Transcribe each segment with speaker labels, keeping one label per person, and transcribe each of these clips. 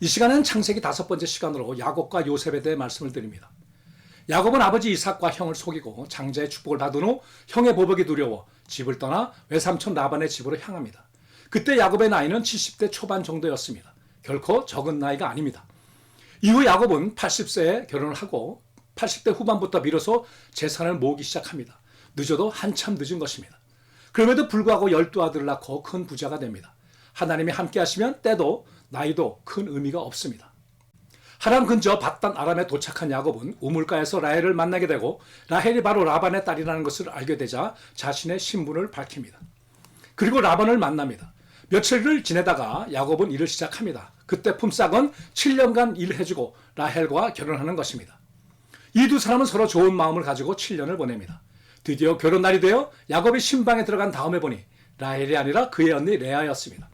Speaker 1: 이 시간에는 창세기 5번째 시간으로 야곱과 요셉에 대해 말씀을 드립니다. 야곱은 아버지 이삭과 형을 속이고 장자의 축복을 받은 후 형의 보복이 두려워 집을 떠나 외삼촌 라반의 집으로 향합니다. 그때 야곱의 나이는 70대 초반 정도였습니다. 결코 적은 나이가 아닙니다. 이후 야곱은 80세에 결혼을 하고 80대 후반부터 비로소 재산을 모으기 시작합니다. 늦어도 한참 늦은 것입니다. 그럼에도 불구하고 12아들을 낳고 큰 부자가 됩니다. 하나님이 함께 하시면 때도 나이도 큰 의미가 없습니다. 하란 근처 밧단 아람에 도착한 야곱은 우물가에서 라헬을 만나게 되고 라헬이 바로 라반의 딸이라는 것을 알게 되자 자신의 신분을 밝힙니다. 그리고 라반을 만납니다. 며칠을 지내다가 야곱은 일을 시작합니다. 그때 품삯은 7년간 일해주고 라헬과 결혼하는 것입니다. 이 두 사람은 서로 좋은 마음을 가지고 7년을 보냅니다. 드디어 결혼날이 되어 야곱이 신방에 들어간 다음에 보니 라헬이 아니라 그의 언니 레아였습니다.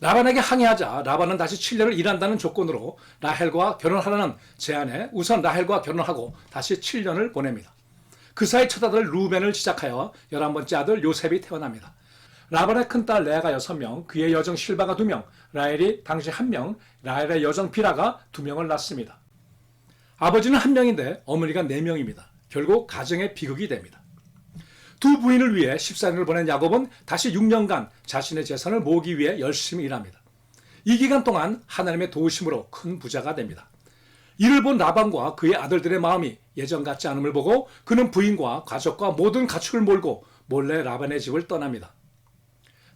Speaker 1: 라반에게 항의하자 라반은 다시 7년을 일한다는 조건으로 라헬과 결혼하라는 제안에 우선 라헬과 결혼하고 다시 7년을 보냅니다. 그 사이 첫 아들 루벤을 시작하여 11번째 아들 요셉이 태어납니다. 라반의 큰딸 레아가 6명, 그의 여정 실바가 2명, 라헬이 당시 1명, 라헬의 여정 비라가 2명을 낳습니다. 아버지는 1명인데 어머니가 4명입니다. 결국 가정의 비극이 됩니다. 두 부인을 위해 14년을 보낸 야곱은 다시 6년간 자신의 재산을 모으기 위해 열심히 일합니다. 이 기간 동안 하나님의 도우심으로 큰 부자가 됩니다. 이를 본 라반과 그의 아들들의 마음이 예전 같지 않음을 보고 그는 부인과 가족과 모든 가축을 몰고 몰래 라반의 집을 떠납니다.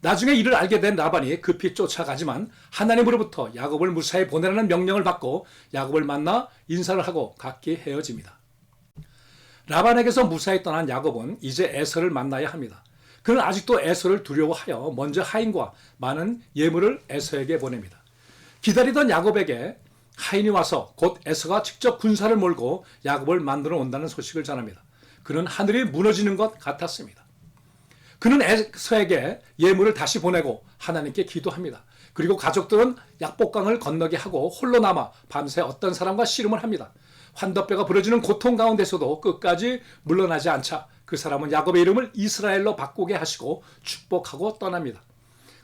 Speaker 1: 나중에 이를 알게 된 라반이 급히 쫓아가지만 하나님으로부터 야곱을 무사히 보내라는 명령을 받고 야곱을 만나 인사를 하고 각기 헤어집니다. 라반에게서 무사히 떠난 야곱은 이제 에서를 만나야 합니다. 그는 아직도 에서를 두려워하여 먼저 하인과 많은 예물을 에서에게 보냅니다. 기다리던 야곱에게 하인이 와서 곧 에서가 직접 군사를 몰고 야곱을 만들어 온다는 소식을 전합니다. 그는 하늘이 무너지는 것 같았습니다. 그는 에서에게 예물을 다시 보내고 하나님께 기도합니다. 그리고 가족들은 약복강을 건너게 하고 홀로 남아 밤새 어떤 사람과 씨름을 합니다. 환더뼈가 부러지는 고통 가운데서도 끝까지 물러나지 않자 그 사람은 야곱의 이름을 이스라엘로 바꾸게 하시고 축복하고 떠납니다.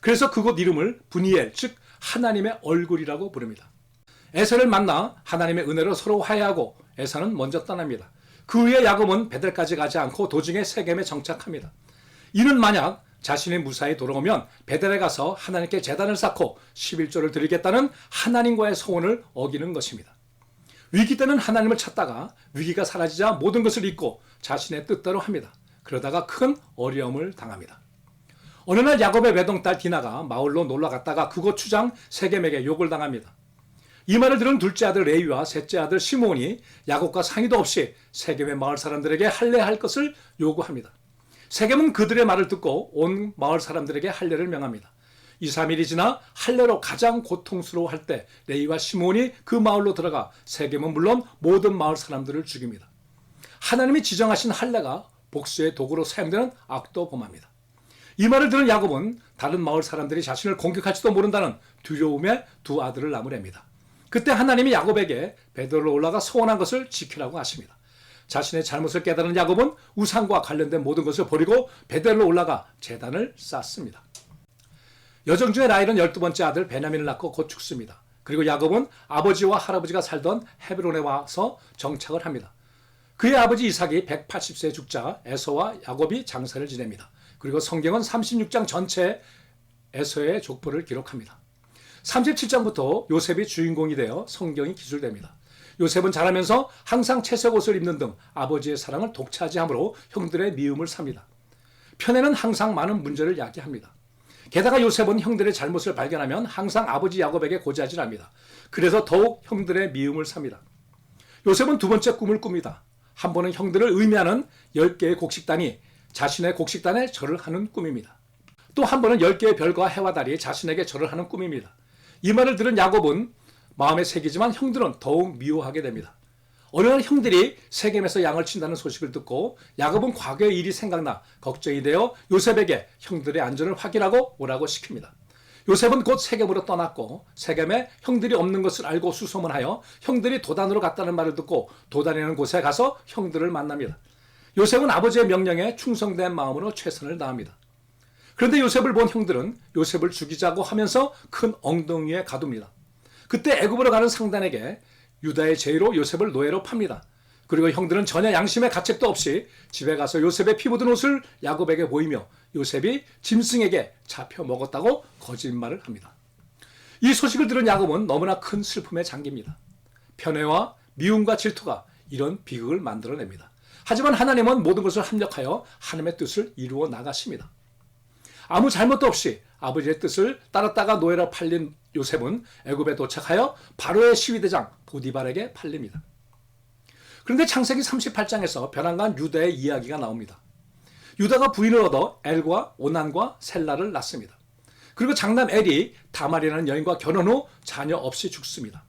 Speaker 1: 그래서 그곳 이름을 브니엘, 즉 하나님의 얼굴이라고 부릅니다. 에서를 만나 하나님의 은혜로 서로 화해하고 에서는 먼저 떠납니다. 그 후에 야곱은 베델까지 가지 않고 도중에 세겜에 정착합니다. 이는 만약 자신이 무사히 돌아오면 베델에 가서 하나님께 제단을 쌓고 11조를 드리겠다는 하나님과의 소원을 어기는 것입니다. 위기 때는 하나님을 찾다가 위기가 사라지자 모든 것을 잊고 자신의 뜻대로 합니다. 그러다가 큰 어려움을 당합니다. 어느 날 야곱의 외동딸 디나가 마을로 놀러 갔다가 그곳 추장 세겜에게 욕을 당합니다. 이 말을 들은 둘째 아들 레위와 셋째 아들 시므온이 야곱과 상의도 없이 세겜의 마을 사람들에게 할례할 것을 요구합니다. 세겜은 그들의 말을 듣고 온 마을 사람들에게 할례를 명합니다. 2, 3일이 지나 할례로 가장 고통스러워할 때 레위와 시므온이 그 마을로 들어가 세겜은 물론 모든 마을 사람들을 죽입니다. 하나님이 지정하신 할례가 복수의 도구로 사용되는 악도 범합니다. 이 말을 들은 야곱은 다른 마을 사람들이 자신을 공격할지도 모른다는 두려움에 두 아들을 나무랍니다. 그때 하나님이 야곱에게 베델로 올라가 소원한 것을 지키라고 하십니다. 자신의 잘못을 깨달은 야곱은 우상과 관련된 모든 것을 버리고 베델로 올라가 제단을 쌓습니다. 여정 중에 라헬은 12번째 아들 베냐민을 낳고 곧 죽습니다. 그리고 야곱은 아버지와 할아버지가 살던 헤브론에 와서 정착을 합니다. 그의 아버지 이삭이 180세에 죽자 에서와 야곱이 장사를 지냅니다. 그리고 성경은 36장 전체에 에서의 족보를 기록합니다. 37장부터 요셉이 주인공이 되어 성경이 기술됩니다. 요셉은 자라면서 항상 채색 옷을 입는 등 아버지의 사랑을 독차지하므로 형들의 미움을 삽니다. 편에는 항상 많은 문제를 야기합니다. 게다가 요셉은 형들의 잘못을 발견하면 항상 아버지 야곱에게 고자질합니다. 그래서 더욱 형들의 미움을 삽니다. 요셉은 두 번째 꿈을 꿉니다. 한 번은 형들을 의미하는 10개의 곡식단이 자신의 곡식단에 절을 하는 꿈입니다. 또 한 번은 10개의 별과 해와 달이 자신에게 절을 하는 꿈입니다. 이 말을 들은 야곱은 마음에 새기지만 형들은 더욱 미워하게 됩니다. 어느 날 형들이 세겜에서 양을 친다는 소식을 듣고 야곱은 과거의 일이 생각나 걱정이 되어 요셉에게 형들의 안전을 확인하고 오라고 시킵니다. 요셉은 곧 세겜으로 떠났고 세겜에 형들이 없는 것을 알고 수소문하여 형들이 도단으로 갔다는 말을 듣고 도단이라는 곳에 가서 형들을 만납니다. 요셉은 아버지의 명령에 충성된 마음으로 최선을 다합니다. 그런데 요셉을 본 형들은 요셉을 죽이자고 하면서 큰 엉덩이에 가둡니다. 그때 애굽으로 가는 상단에게 유다의 제의로 요셉을 노예로 팝니다. 그리고 형들은 전혀 양심의 가책도 없이 집에 가서 요셉의 피 묻은 옷을 야곱에게 보이며 요셉이 짐승에게 잡혀 먹었다고 거짓말을 합니다. 이 소식을 들은 야곱은 너무나 큰 슬픔에 잠깁니다. 편애와 미움과 질투가 이런 비극을 만들어냅니다. 하지만 하나님은 모든 것을 합력하여 하나님의 뜻을 이루어 나가십니다. 아무 잘못도 없이 아버지의 뜻을 따랐다가 노예로 팔린 요셉은 애굽에 도착하여 바로의 시위대장 보디발에게 팔립니다. 그런데 창세기 38장에서 벼랑간 유다의 이야기가 나옵니다. 유다가 부인을 얻어 엘과 오난과 셀라를 낳습니다. 그리고 장남 엘이 다말이라는 여인과 결혼 후 자녀 없이 죽습니다.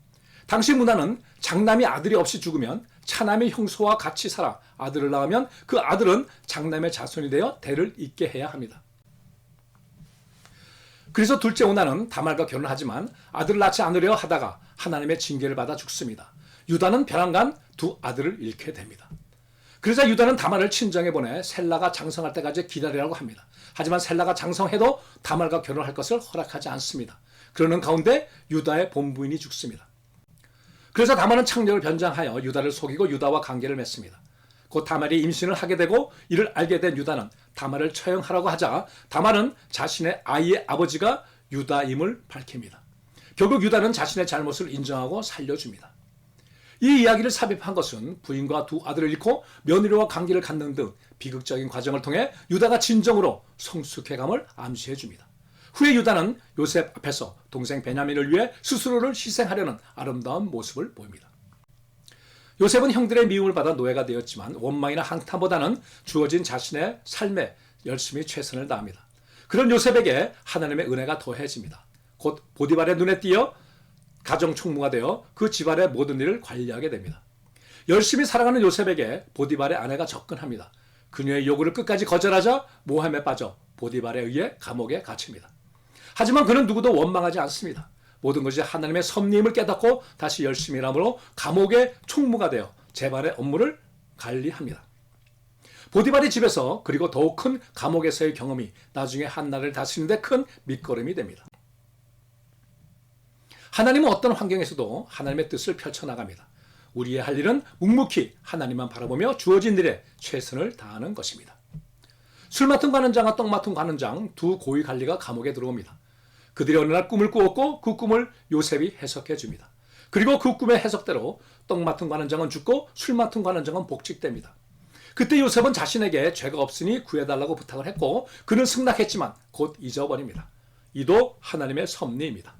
Speaker 1: 당시 문화는 장남이 아들이 없이 죽으면 차남이 형수와 같이 살아 아들을 낳으면 그 아들은 장남의 자손이 되어 대를 잇게 해야 합니다. 그래서 둘째 오난은 다말과 결혼하지만 아들을 낳지 않으려 하다가 하나님의 징계를 받아 죽습니다. 유다는 벼랑간 두 아들을 잃게 됩니다. 그러자 유다는 다말을 친정에 보내 셀라가 장성할 때까지 기다리라고 합니다. 하지만 셀라가 장성해도 다말과 결혼할 것을 허락하지 않습니다. 그러는 가운데 유다의 본부인이 죽습니다. 그래서 다말은 창력을 변장하여 유다를 속이고 유다와 관계를 맺습니다. 곧 다말이 임신을 하게 되고 이를 알게 된 유다는 다말을 처형하라고 하자 다말은 자신의 아이의 아버지가 유다임을 밝힙니다. 결국 유다는 자신의 잘못을 인정하고 살려줍니다. 이 이야기를 삽입한 것은 부인과 두 아들을 잃고 며느리와 관계를 갖는 등 비극적인 과정을 통해 유다가 진정으로 성숙해감을 암시해 줍니다. 후에 유다는 요셉 앞에서 동생 베냐민을 위해 스스로를 희생하려는 아름다운 모습을 보입니다. 요셉은 형들의 미움을 받아 노예가 되었지만 원망이나 한탄보다는 주어진 자신의 삶에 열심히 최선을 다합니다. 그런 요셉에게 하나님의 은혜가 더해집니다. 곧 보디발의 눈에 띄어 가정 총무가 되어 그 집안의 모든 일을 관리하게 됩니다. 열심히 살아가는 요셉에게 보디발의 아내가 접근합니다. 그녀의 요구를 끝까지 거절하자 모함에 빠져 보디발에 의해 감옥에 갇힙니다. 하지만 그는 누구도 원망하지 않습니다. 모든 것이 하나님의 섭리임을 깨닫고 다시 열심히 일함으로 감옥의 총무가 되어 재반의 업무를 관리합니다. 보디발의 집에서 그리고 더욱 큰 감옥에서의 경험이 나중에 한나라를 다스리는 데 큰 밑거름이 됩니다. 하나님은 어떤 환경에서도 하나님의 뜻을 펼쳐나갑니다. 우리의 할 일은 묵묵히 하나님만 바라보며 주어진 일에 최선을 다하는 것입니다. 술 맡은 관원장과 떡 맡은 관원장 두 고위 관리가 감옥에 들어옵니다. 그들이 어느 날 꿈을 꾸었고 그 꿈을 요셉이 해석해 줍니다. 그리고 그 꿈의 해석대로 떡 맡은 관원장은 죽고 술 맡은 관원장은 복직됩니다. 그때 요셉은 자신에게 죄가 없으니 구해달라고 부탁을 했고 그는 승낙했지만 곧 잊어버립니다. 이도 하나님의 섭리입니다.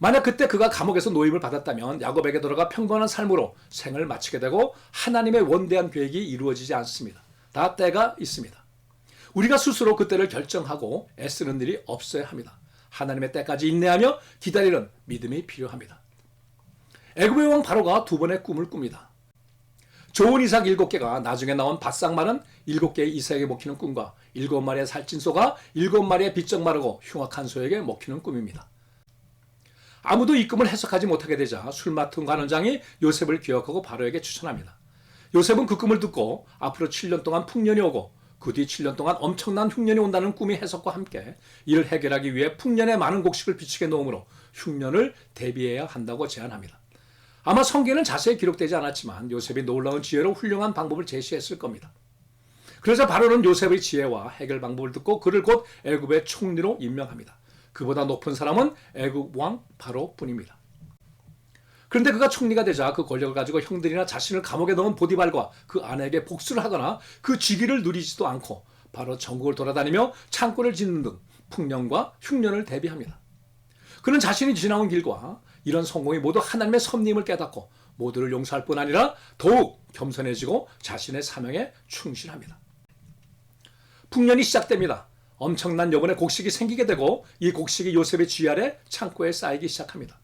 Speaker 1: 만약 그때 그가 감옥에서 노임을 받았다면 야곱에게 돌아가 평범한 삶으로 생을 마치게 되고 하나님의 원대한 계획이 이루어지지 않습니다. 다 때가 있습니다. 우리가 스스로 그때를 결정하고 애쓰는 일이 없어야 합니다. 하나님의 때까지 인내하며 기다리는 믿음이 필요합니다. 애굽의 왕 바로가 두 번의 꿈을 꿉니다. 좋은 이삭 7개가 나중에 나온 바싹 마른 7개의 이삭에게 먹히는 꿈과 7마리의 살찐 소가 7마리의 비쩍 마르고 흉악한 소에게 먹히는 꿈입니다. 아무도 이 꿈을 해석하지 못하게 되자 술 맡은 관원장이 요셉을 기억하고 바로에게 추천합니다. 요셉은 그 꿈을 듣고 앞으로 7년 동안 풍년이 오고 그 뒤 7년 동안 엄청난 흉년이 온다는 꿈의 해석과 함께 이를 해결하기 위해 풍년에 많은 곡식을 비축해 놓으므로 흉년을 대비해야 한다고 제안합니다. 아마 성경에는 자세히 기록되지 않았지만 요셉이 놀라운 지혜로 훌륭한 방법을 제시했을 겁니다. 그러자 바로는 요셉의 지혜와 해결 방법을 듣고 그를 곧 애굽의 총리로 임명합니다. 그보다 높은 사람은 애굽 왕 바로뿐입니다. 그런데 그가 총리가 되자 그 권력을 가지고 형들이나 자신을 감옥에 넣은 보디발과 그 아내에게 복수를 하거나 그 직위를 누리지도 않고 바로 전국을 돌아다니며 창고를 짓는 등 풍년과 흉년을 대비합니다. 그는 자신이 지나온 길과 이런 성공이 모두 하나님의 섭리임을 깨닫고 모두를 용서할 뿐 아니라 더욱 겸손해지고 자신의 사명에 충실합니다. 풍년이 시작됩니다. 엄청난 여분의 곡식이 생기게 되고 이 곡식이 요셉의 쥐 아래 창고에 쌓이기 시작합니다.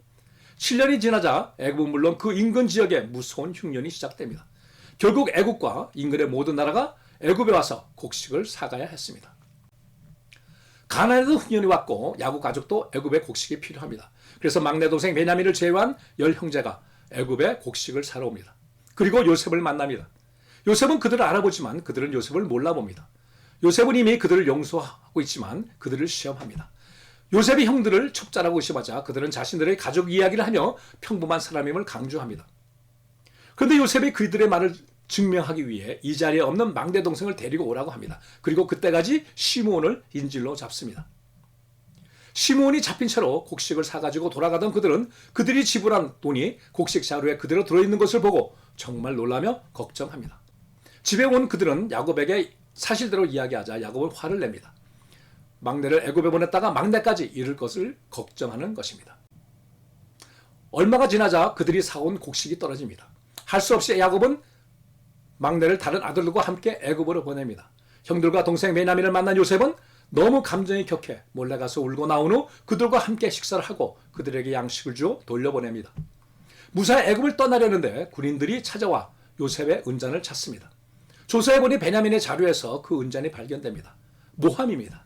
Speaker 1: 7년이 지나자 애굽은 물론 그 인근 지역에 무서운 흉년이 시작됩니다. 결국 애굽과 인근의 모든 나라가 애굽에 와서 곡식을 사가야 했습니다. 가나안에도 흉년이 왔고 야곱 가족도 애굽에 곡식이 필요합니다. 그래서 막내 동생 베냐민을 제외한 10형제가 애굽에 곡식을 사러 옵니다. 그리고 요셉을 만납니다. 요셉은 그들을 알아보지만 그들은 요셉을 몰라봅니다. 요셉은 이미 그들을 용서하고 있지만 그들을 시험합니다. 요셉이 형들을 첩자라고 의심하자 그들은 자신들의 가족 이야기를 하며 평범한 사람임을 강조합니다. 그런데 요셉이 그들의 말을 증명하기 위해 이 자리에 없는 막내 동생을 데리고 오라고 합니다. 그리고 그때까지 시므온을 인질로 잡습니다. 시므온이 잡힌 채로 곡식을 사가지고 돌아가던 그들은 그들이 지불한 돈이 곡식 자루에 그대로 들어있는 것을 보고 정말 놀라며 걱정합니다. 집에 온 그들은 야곱에게 사실대로 이야기하자 야곱은 화를 냅니다. 막내를 애굽에 보냈다가 막내까지 잃을 것을 걱정하는 것입니다. 얼마가 지나자 그들이 사온 곡식이 떨어집니다. 할 수 없이 야곱은 막내를 다른 아들들과 함께 애굽으로 보냅니다. 형들과 동생 베냐민을 만난 요셉은 너무 감정이 격해 몰래 가서 울고 나온 후 그들과 함께 식사를 하고 그들에게 양식을 주어 돌려보냅니다. 무사히 애굽을 떠나려는데 군인들이 찾아와 요셉의 은잔을 찾습니다. 조사해 보니 베냐민의 자루에서 그 은잔이 발견됩니다. 모함입니다.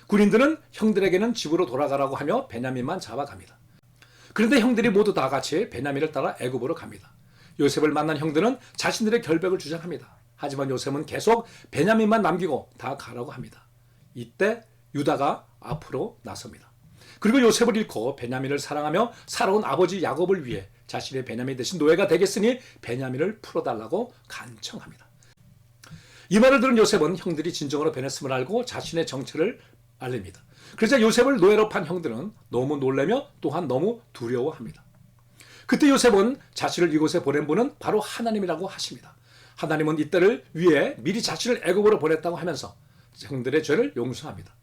Speaker 1: 군인들은 형들에게는 집으로 돌아가라고 하며 베냐민만 잡아갑니다. 그런데 형들이 모두 다 같이 베냐민을 따라 애굽으로 갑니다. 요셉을 만난 형들은 자신들의 결백을 주장합니다. 하지만 요셉은 계속 베냐민만 남기고 다 가라고 합니다. 이때 유다가 앞으로 나섭니다. 그리고 요셉을 잃고 베냐민을 사랑하며 살아온 아버지 야곱을 위해 자신의 베냐민 대신 노예가 되겠으니 베냐민을 풀어달라고 간청합니다. 이 말을 들은 요셉은 형들이 진정으로 변했음을 알고 자신의 정체를 알립니다. 그러자 요셉을 노예로 판 형들은 너무 놀라며 또한 너무 두려워합니다. 그때 요셉은 자신을 이곳에 보낸 분은 바로 하나님이라고 하십니다. 하나님은 이때를 위해 미리 자신을 애굽으로 보냈다고 하면서 형들의 죄를 용서합니다.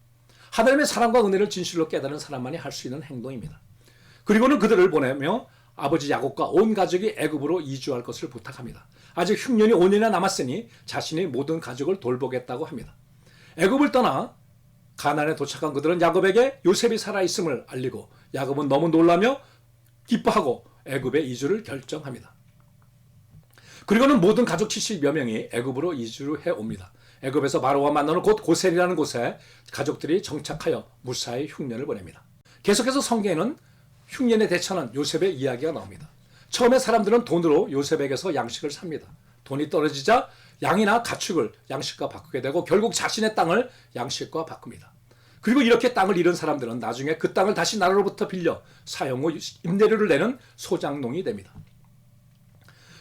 Speaker 1: 하나님의 사랑과 은혜를 진실로 깨달은 사람만이 할 수 있는 행동입니다. 그리고는 그들을 보내며 아버지 야곱과 온 가족이 애굽으로 이주할 것을 부탁합니다. 아직 흉년이 5년이나 남았으니 자신이 모든 가족을 돌보겠다고 합니다. 애굽을 떠나 가나안에 도착한 그들은 야곱에게 요셉이 살아있음을 알리고 야곱은 너무 놀라며 기뻐하고 애굽에 이주를 결정합니다. 그리고는 모든 가족 70여 명이 애굽으로 이주해 옵니다. 애굽에서 바로와 만나는 곳 고셀이라는 곳에 가족들이 정착하여 무사히 흉년을 보냅니다. 계속해서 성경에는 흉년에 대처하는 요셉의 이야기가 나옵니다. 처음에 사람들은 돈으로 요셉에게서 양식을 삽니다. 돈이 떨어지자 양이나 가축을 양식과 바꾸게 되고 결국 자신의 땅을 양식과 바꿉니다. 그리고 이렇게 땅을 잃은 사람들은 나중에 그 땅을 다시 나라로부터 빌려 사용 후 임대료를 내는 소장농이 됩니다.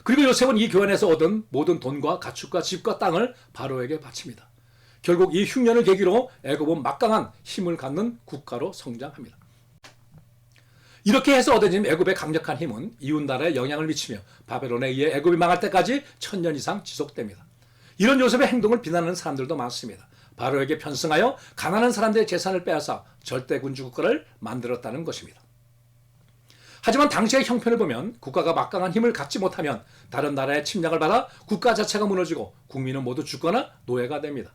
Speaker 1: 그리고 요셉은 이 교환에서 얻은 모든 돈과 가축과 집과 땅을 바로에게 바칩니다. 결국 이 흉년을 계기로 애굽은 막강한 힘을 갖는 국가로 성장합니다. 이렇게 해서 얻어진 애굽의 강력한 힘은 이웃 나라에 영향을 미치며 바벨론에 의해 애굽이 망할 때까지 1000년 이상 지속됩니다. 이런 요셉의 행동을 비난하는 사람들도 많습니다. 바로에게 편승하여 가난한 사람들의 재산을 빼앗아 절대 군주 국가를 만들었다는 것입니다. 하지만 당시의 형편을 보면 국가가 막강한 힘을 갖지 못하면 다른 나라의 침략을 받아 국가 자체가 무너지고 국민은 모두 죽거나 노예가 됩니다.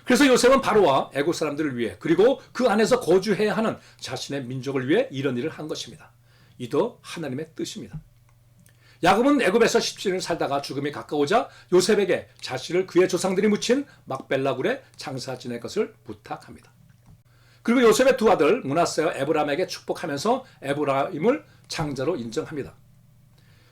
Speaker 1: 그래서 요셉은 바로와 애국 사람들을 위해 그리고 그 안에서 거주해야 하는 자신의 민족을 위해 이런 일을 한 것입니다. 이도 하나님의 뜻입니다. 야곱은 애굽에서 10년을 살다가 죽음이 가까우자 요셉에게 자신을 그의 조상들이 묻힌 막벨라 굴에 장사 지낼 것을 부탁합니다. 그리고 요셉의 두 아들 므낫세와 에브라임에게 축복하면서 에브라임을 장자로 인정합니다.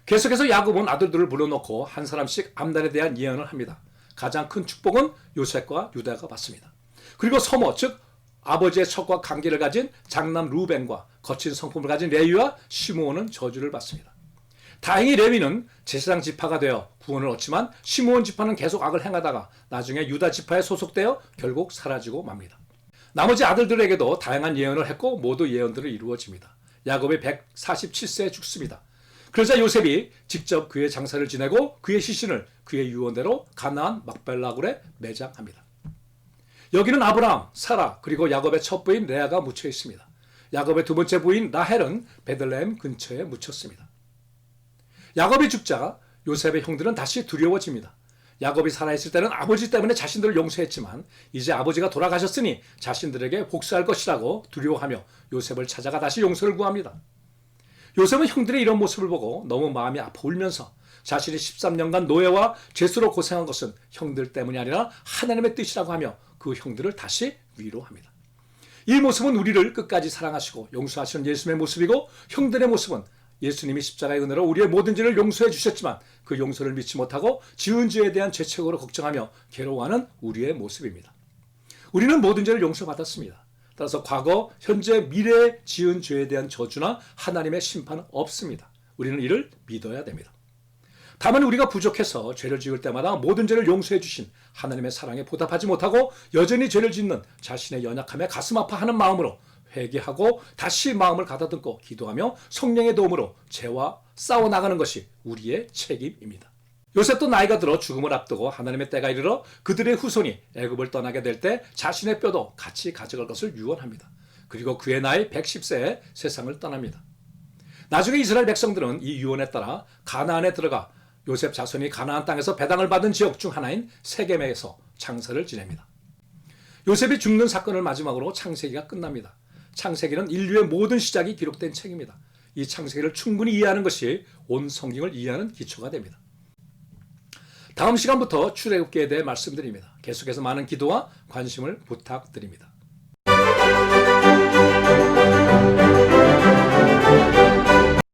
Speaker 1: 계속해서 야곱은 아들들을 불러놓고 한 사람씩 암단에 대한 예언을 합니다. 가장 큰 축복은 요셉과 유다가 받습니다. 그리고 서모 즉 아버지의 척과 관계를 가진 장남 루벤과 거친 성품을 가진 레위와 시므온은 저주를 받습니다. 다행히 레위는 제사장 지파가 되어 구원을 얻지만 시므온 지파는 계속 악을 행하다가 나중에 유다 지파에 소속되어 결국 사라지고 맙니다. 나머지 아들들에게도 다양한 예언을 했고 모두 예언들을 이루어집니다. 야곱이 147세에 죽습니다. 그러자 요셉이 직접 그의 장사를 지내고 그의 시신을 그의 유언대로 가나안 막벨라굴에 매장합니다. 여기는 아브라함, 사라 그리고 야곱의 첫 부인 레아가 묻혀 있습니다. 야곱의 두 번째 부인 라헬은 베들레헴 근처에 묻혔습니다. 야곱이 죽자 요셉의 형들은 다시 두려워집니다. 야곱이 살아있을 때는 아버지 때문에 자신들을 용서했지만 이제 아버지가 돌아가셨으니 자신들에게 복수할 것이라고 두려워하며 요셉을 찾아가 다시 용서를 구합니다. 요셉은 형들의 이런 모습을 보고 너무 마음이 아파 울면서 자신이 13년간 노예와 죄수로 고생한 것은 형들 때문이 아니라 하나님의 뜻이라고 하며 그 형들을 다시 위로합니다. 이 모습은 우리를 끝까지 사랑하시고 용서하시는 예수님의 모습이고 형들의 모습은 예수님이 십자가의 은혜로 우리의 모든 죄를 용서해 주셨지만 그 용서를 믿지 못하고 지은 죄에 대한 죄책으로 걱정하며 괴로워하는 우리의 모습입니다. 우리는 모든 죄를 용서받았습니다. 따라서 과거, 현재, 미래에 지은 죄에 대한 저주나 하나님의 심판은 없습니다. 우리는 이를 믿어야 됩니다. 다만 우리가 부족해서 죄를 지을 때마다 모든 죄를 용서해 주신 하나님의 사랑에 보답하지 못하고 여전히 죄를 짓는 자신의 연약함에 가슴 아파하는 마음으로 회개하고 다시 마음을 가다듬고 기도하며 성령의 도움으로 죄와 싸워나가는 것이 우리의 책임입니다. 요셉도 나이가 들어 죽음을 앞두고 하나님의 때가 이르러 그들의 후손이 애굽을 떠나게 될 때 자신의 뼈도 같이 가져갈 것을 유언합니다. 그리고 그의 나이 110세에 세상을 떠납니다. 나중에 이스라엘 백성들은 이 유언에 따라 가나안에 들어가 요셉 자손이 가나안 땅에서 배당을 받은 지역 중 하나인 세겜에서 창세를 지냅니다. 요셉이 죽는 사건을 마지막으로 창세기가 끝납니다. 창세기는 인류의 모든 시작이 기록된 책입니다. 이 창세기를 충분히 이해하는 것이 온 성경을 이해하는 기초가 됩니다. 다음 시간부터 출애굽기에 대해 말씀드립니다. 계속해서 많은 기도와 관심을 부탁드립니다.